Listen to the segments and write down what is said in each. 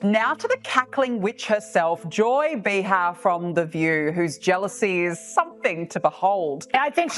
Now to the cackling witch herself, Joy Behar from The View, whose jealousy is something to behold. I think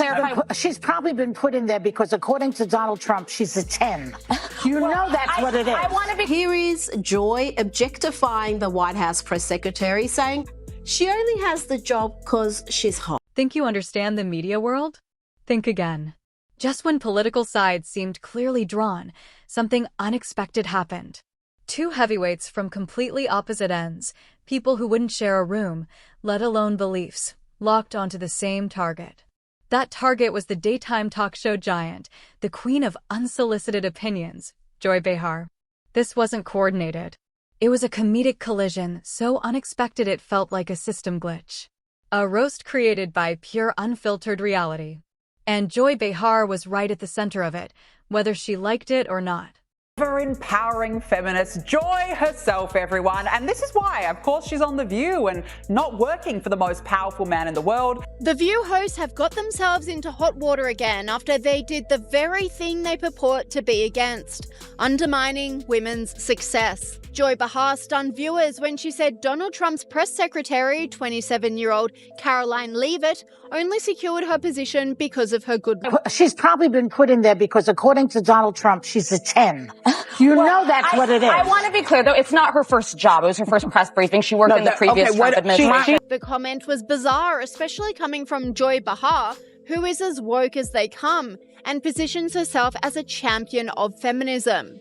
she's probably been put in there because, according to Donald Trump, she's a 10. You know that's what it is. Here is Joy objectifying the White House press secretary, saying she only has the job because she's hot. Think you understand the media world? Think again. Just when political sides seemed clearly drawn, something unexpected happened. Two heavyweights from completely opposite ends, people who wouldn't share a room, let alone beliefs, locked onto the same target. That target was the daytime talk show giant, the queen of unsolicited opinions, Joy Behar. This wasn't coordinated. It was a comedic collision so unexpected it felt like a system glitch. A roast created by pure unfiltered reality. And Joy Behar was right at the center of it, whether she liked it or not. Empowering feminist Joy herself, everyone. And this is why, of course, she's on The View and not working for the most powerful man in the world. The View hosts have got themselves into hot water again after they did the very thing they purport to be against, undermining women's success. Joy Behar stunned viewers when she said Donald Trump's press secretary, 27-year-old Karoline Leavitt, only secured her position because of her good. She's probably been put in there because, according to Donald Trump, she's a 10. You know that's what it is. I want to be clear, though, it's not her first job. It was her first press briefing. She worked in the previous Trump administration. The comment was bizarre, especially coming from Joy Behar, who is as woke as they come and positions herself as a champion of feminism.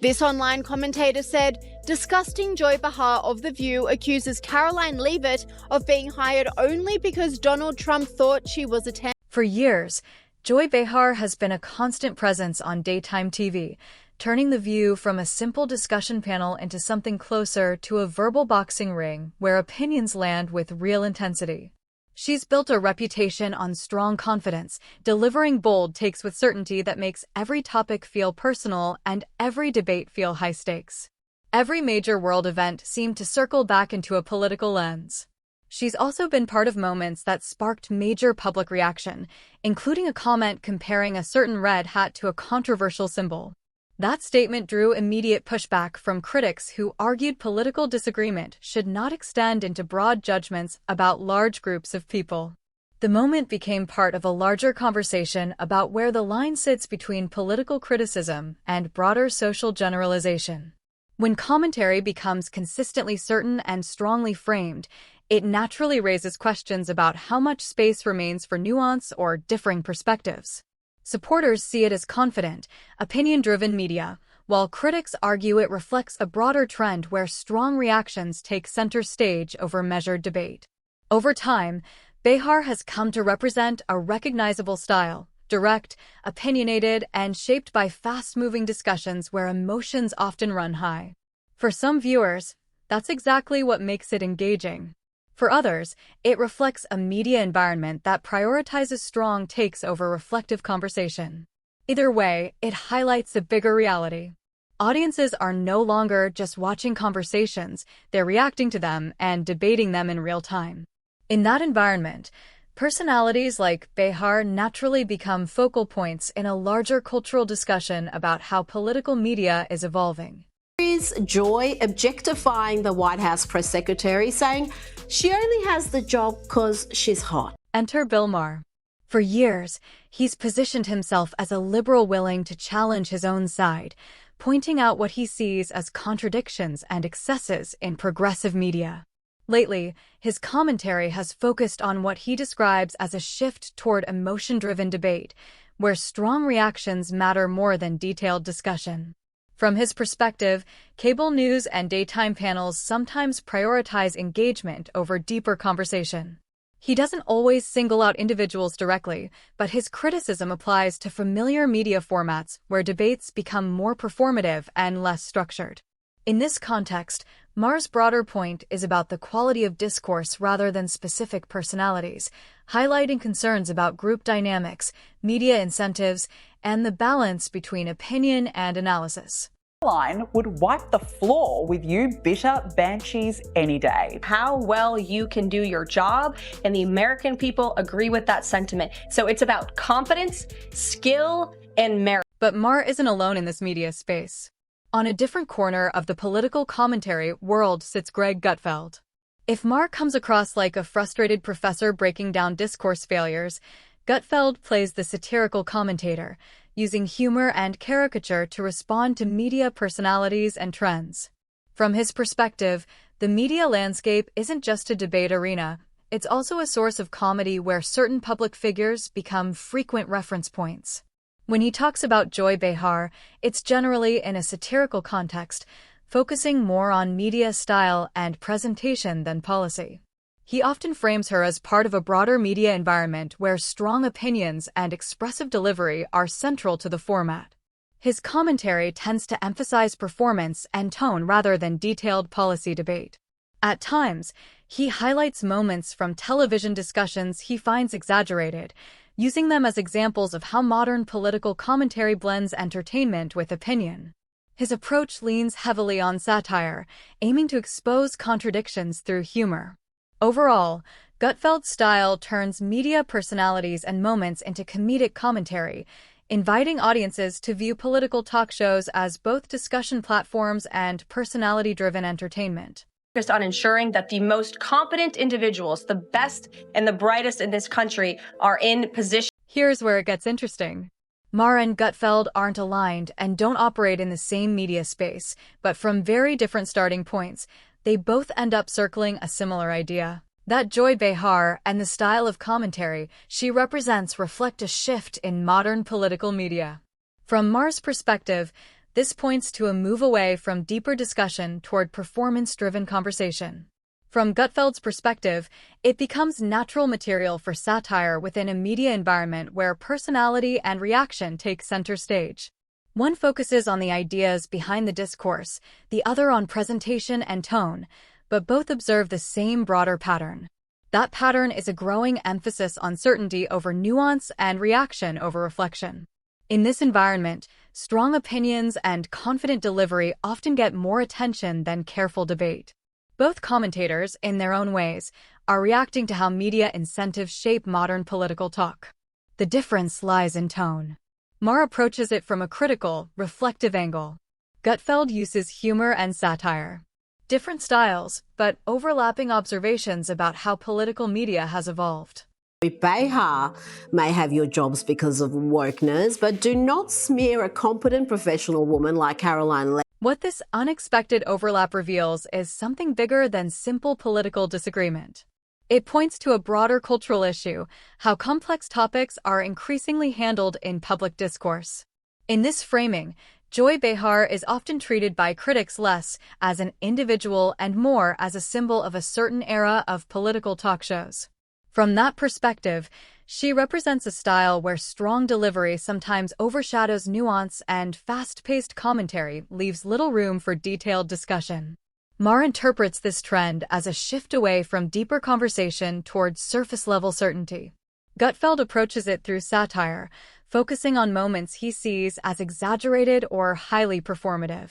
This online commentator said, disgusting Joy Behar of The View accuses Karoline Leavitt of being hired only because Donald Trump thought she was a 10. For years, Joy Behar has been a constant presence on daytime TV, turning The View from a simple discussion panel into something closer to a verbal boxing ring where opinions land with real intensity. She's built a reputation on strong confidence, delivering bold takes with certainty that makes every topic feel personal and every debate feel high stakes. Every major world event seemed to circle back into a political lens. She's also been part of moments that sparked major public reaction, including a comment comparing a certain red hat to a controversial symbol. That statement drew immediate pushback from critics who argued political disagreement should not extend into broad judgments about large groups of people. The moment became part of a larger conversation about where the line sits between political criticism and broader social generalization. When commentary becomes consistently certain and strongly framed, it naturally raises questions about how much space remains for nuance or differing perspectives. Supporters see it as confident, opinion-driven media, while critics argue it reflects a broader trend where strong reactions take center stage over measured debate. Over time, Behar has come to represent a recognizable style, direct, opinionated, and shaped by fast-moving discussions where emotions often run high. For some viewers, that's exactly what makes it engaging. For others, it reflects a media environment that prioritizes strong takes over reflective conversation. Either way, it highlights a bigger reality. Audiences are no longer just watching conversations, they're reacting to them and debating them in real time. In that environment, personalities like Behar naturally become focal points in a larger cultural discussion about how political media is evolving. Is Joy objectifying the White House press secretary, saying she only has the job because she's hot. Enter Bill Maher. For years, he's positioned himself as a liberal willing to challenge his own side, pointing out what he sees as contradictions and excesses in progressive media. Lately, his commentary has focused on what he describes as a shift toward emotion-driven debate, where strong reactions matter more than detailed discussion. From his perspective, cable news and daytime panels sometimes prioritize engagement over deeper conversation. He doesn't always single out individuals directly, but his criticism applies to familiar media formats where debates become more performative and less structured. In this context, Maher's broader point is about the quality of discourse rather than specific personalities, highlighting concerns about group dynamics, media incentives, and the balance between opinion and analysis. Caroline would wipe the floor with you bitter banshees any day. How well you can do your job, and the American people agree with that sentiment. So it's about confidence, skill, and merit. But Maher isn't alone in this media space. On a different corner of the political commentary world sits Greg Gutfeld. If Maher comes across like a frustrated professor breaking down discourse failures, Gutfeld plays the satirical commentator, using humor and caricature to respond to media personalities and trends. From his perspective, the media landscape isn't just a debate arena, it's also a source of comedy where certain public figures become frequent reference points. When he talks about Joy Behar, it's generally in a satirical context, focusing more on media style and presentation than policy. He often frames her as part of a broader media environment where strong opinions and expressive delivery are central to the format. His commentary tends to emphasize performance and tone rather than detailed policy debate. At times, he highlights moments from television discussions he finds exaggerated, using them as examples of how modern political commentary blends entertainment with opinion. His approach leans heavily on satire, aiming to expose contradictions through humor. Overall, Gutfeld's style turns media personalities and moments into comedic commentary, inviting audiences to view political talk shows as both discussion platforms and personality-driven entertainment. Focused on ensuring that the most competent individuals, the best and the brightest in this country, are in position. Here's where it gets interesting. Maher and Gutfeld aren't aligned and don't operate in the same media space, but from very different starting points, they both end up circling a similar idea. That Joy Behar and the style of commentary she represents reflect a shift in modern political media. From Maher's perspective, this points to a move away from deeper discussion toward performance-driven conversation. From Gutfeld's perspective, it becomes natural material for satire within a media environment where personality and reaction take center stage. One focuses on the ideas behind the discourse, the other on presentation and tone, but both observe the same broader pattern. That pattern is a growing emphasis on certainty over nuance and reaction over reflection. In this environment, strong opinions and confident delivery often get more attention than careful debate. Both commentators, in their own ways, are reacting to how media incentives shape modern political talk. The difference lies in tone. Maher approaches it from a critical, reflective angle. Gutfeld uses humor and satire. Different styles, but overlapping observations about how political media has evolved. Behar may have your jobs because of wokeness, but do not smear a competent professional woman like Karoline Leavitt. What this unexpected overlap reveals is something bigger than simple political disagreement. It points to a broader cultural issue, how complex topics are increasingly handled in public discourse. In this framing, Joy Behar is often treated by critics less as an individual and more as a symbol of a certain era of political talk shows. From that perspective, she represents a style where strong delivery sometimes overshadows nuance and fast-paced commentary leaves little room for detailed discussion. Maher interprets this trend as a shift away from deeper conversation towards surface-level certainty. Gutfeld approaches it through satire, focusing on moments he sees as exaggerated or highly performative.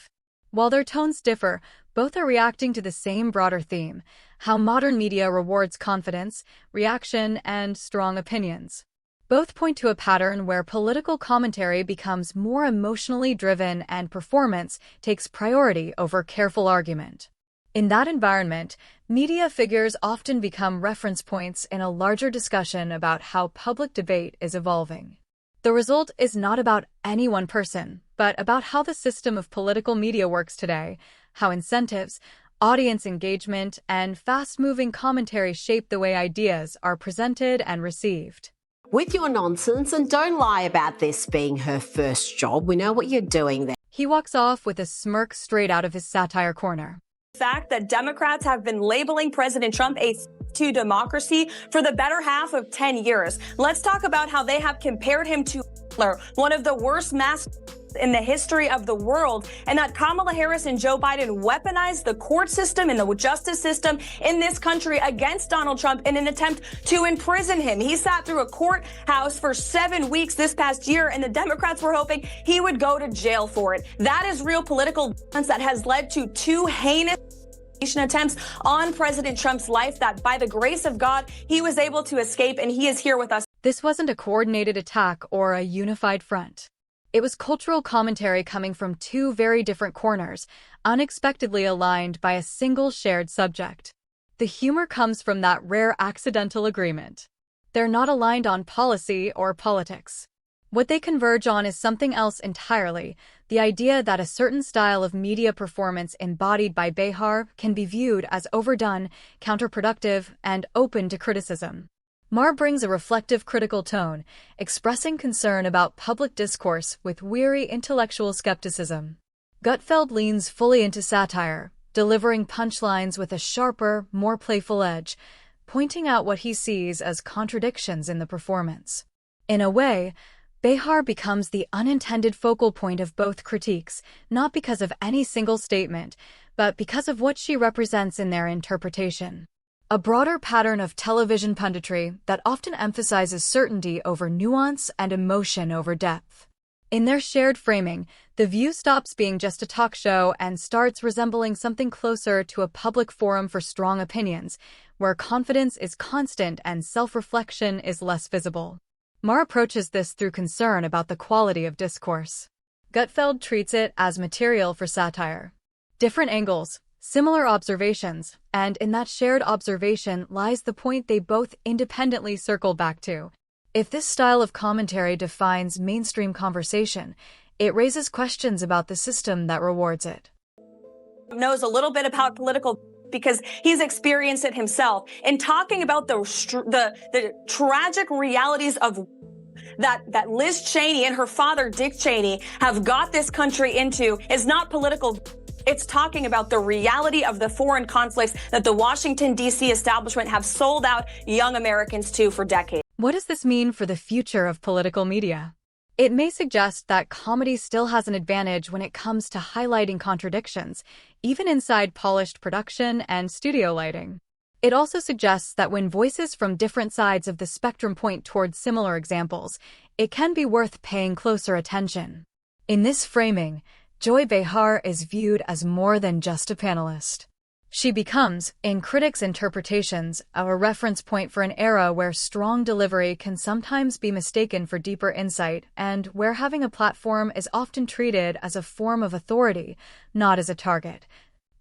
While their tones differ, both are reacting to the same broader theme, how modern media rewards confidence, reaction, and strong opinions. Both point to a pattern where political commentary becomes more emotionally driven and performance takes priority over careful argument. In that environment, media figures often become reference points in a larger discussion about how public debate is evolving. The result is not about any one person, but about how the system of political media works today, how incentives, audience engagement, and fast-moving commentary shape the way ideas are presented and received. With your nonsense, and don't lie about this being her first job. We know what you're doing there. He walks off with a smirk straight out of his satire corner. The fact that Democrats have been labeling President Trump a to democracy for the better half of 10 years. Let's talk about how they have compared him to Hitler, one of the worst mass in the history of the world, and that Kamala Harris and Joe Biden weaponized the court system and the justice system in this country against Donald Trump in an attempt to imprison him. He sat through a courthouse for 7 weeks this past year, and the Democrats were hoping he would go to jail for it. That is real political violence that has led to 2 heinous attempts on President Trump's life that, by the grace of God, he was able to escape, and he is here with us. This wasn't a coordinated attack or a unified front. It was cultural commentary coming from two very different corners, unexpectedly aligned by a single shared subject. The humor comes from that rare accidental agreement. They're not aligned on policy or politics. What they converge on is something else entirely, the idea that a certain style of media performance embodied by Behar can be viewed as overdone, counterproductive, and open to criticism. Mar brings a reflective critical tone, expressing concern about public discourse with weary intellectual skepticism. Gutfeld leans fully into satire, delivering punchlines with a sharper, more playful edge, pointing out what he sees as contradictions in the performance. In a way, Behar becomes the unintended focal point of both critiques, not because of any single statement, but because of what she represents in their interpretation. A broader pattern of television punditry that often emphasizes certainty over nuance and emotion over depth. In their shared framing, The View stops being just a talk show and starts resembling something closer to a public forum for strong opinions, where confidence is constant and self-reflection is less visible. Mar approaches this through concern about the quality of discourse. Gutfeld treats it as material for satire. Different angles, similar observations, and in that shared observation lies the point they both independently circle back to. If this style of commentary defines mainstream conversation, it raises questions about the system that rewards it. Knows a little bit about political because he's experienced it himself. And talking about the tragic realities of that Liz Cheney and her father Dick Cheney have got this country into is not political. It's talking about the reality of the foreign conflicts that the Washington, D.C. establishment have sold out young Americans to for decades. What does this mean for the future of political media? It may suggest that comedy still has an advantage when it comes to highlighting contradictions, even inside polished production and studio lighting. It also suggests that when voices from different sides of the spectrum point towards similar examples, it can be worth paying closer attention. In this framing, Joy Behar is viewed as more than just a panelist. She becomes, in critics' interpretations, a reference point for an era where strong delivery can sometimes be mistaken for deeper insight and where having a platform is often treated as a form of authority, not as a target,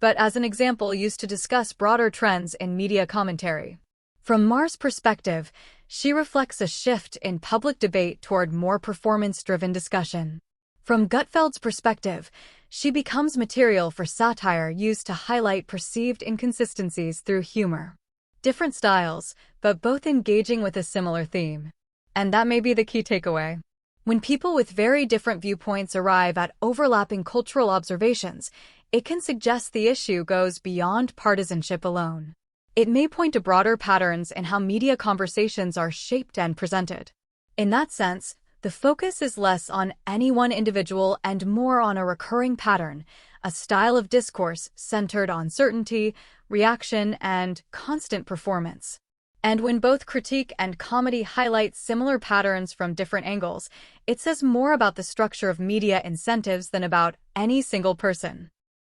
but as an example used to discuss broader trends in media commentary. From Mar's perspective, she reflects a shift in public debate toward more performance-driven discussion. From Gutfeld's perspective, she becomes material for satire used to highlight perceived inconsistencies through humor. Different styles, but both engaging with a similar theme. And that may be the key takeaway. When people with very different viewpoints arrive at overlapping cultural observations, it can suggest the issue goes beyond partisanship alone. It may point to broader patterns in how media conversations are shaped and presented. In that sense, the focus is less on any one individual and more on a recurring pattern, a style of discourse centered on certainty, reaction, and constant performance. And when both critique and comedy highlight similar patterns from different angles, it says more about the structure of media incentives than about any single person.